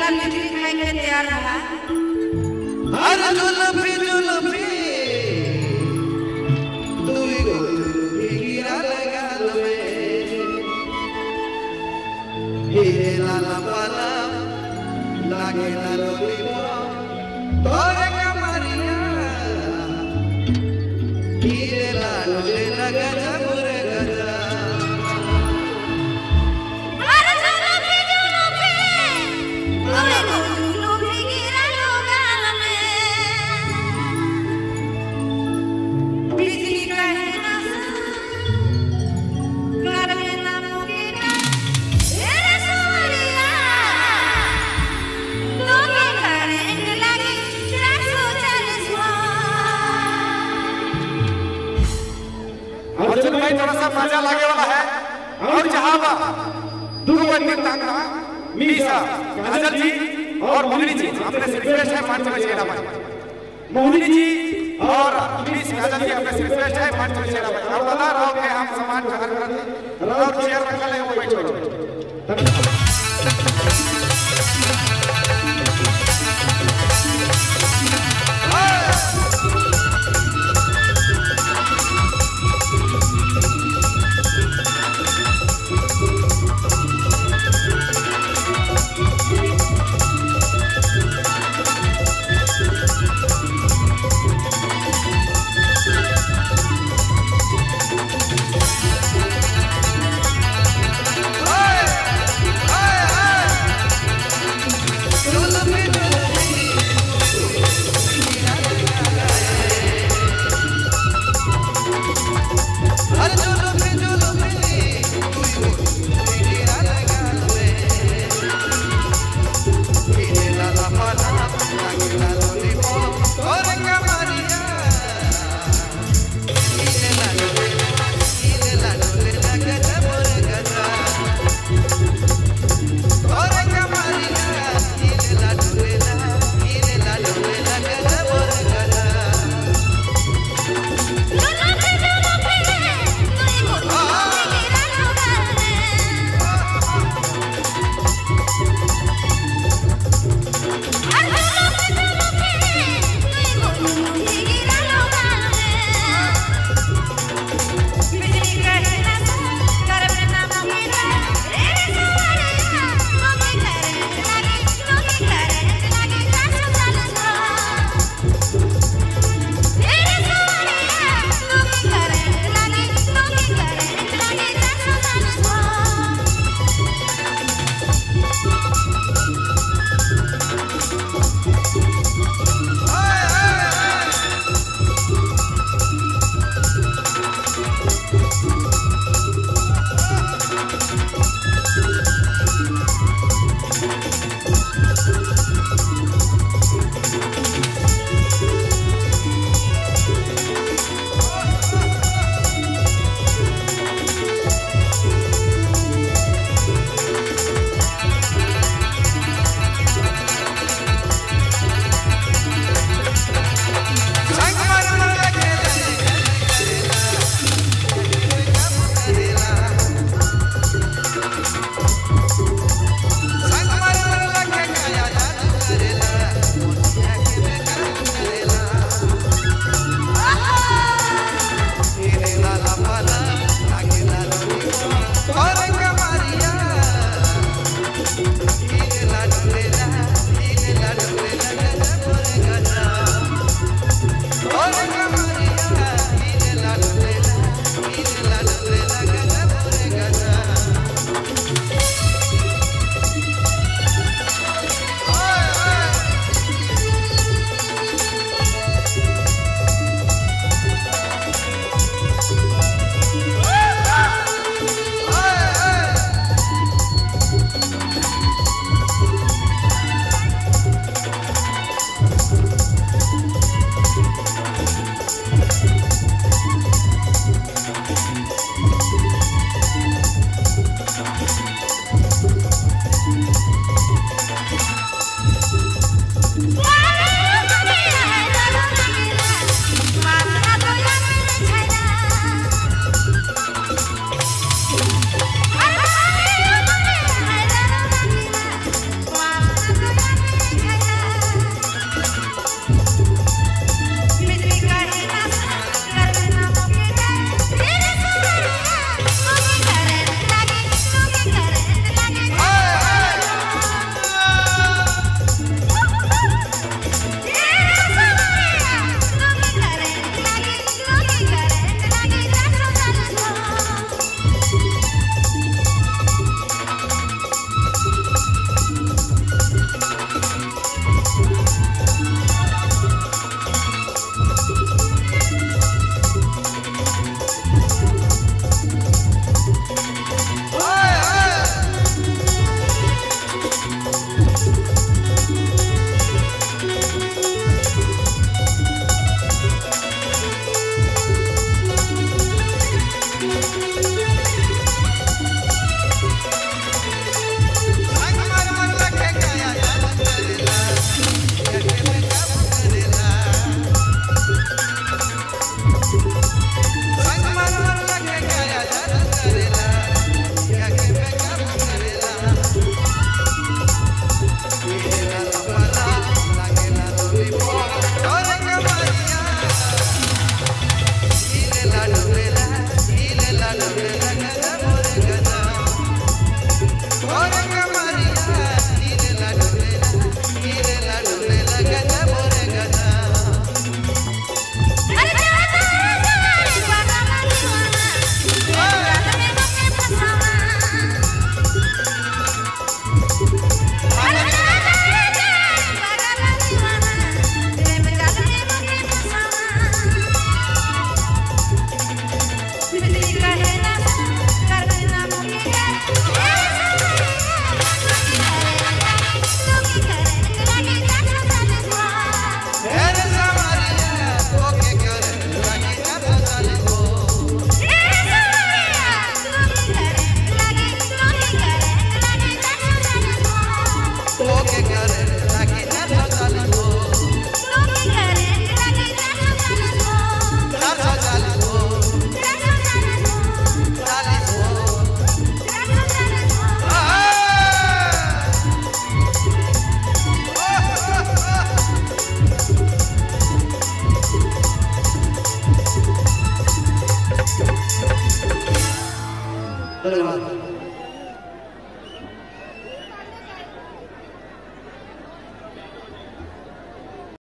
लाल मिठी खाए के तैयार रहा। हर जुल्फी जुल्फी तुई गो जुल्फी गिरा लगाल में हीरे लाला पाला लागे ना लोली तोरे कमरिया हीरे लालो ले लगा जमुरे गजा अर्जुन भाई थोड़ा सा मजा लागे वाला है और जहां दो बंदर तांगा मीसा काजल जी और मोहिनी जी अपने से रिक्वेस्ट है 5 बजे चेहरा पर मोहिनी जी और प्लीज काजल जी अपने से रिक्वेस्ट है 5 बजे चेहरा पर और बता रहा हूं कि हम सामान बाहर कर दे और चेयर रखा ले वो बैठो What?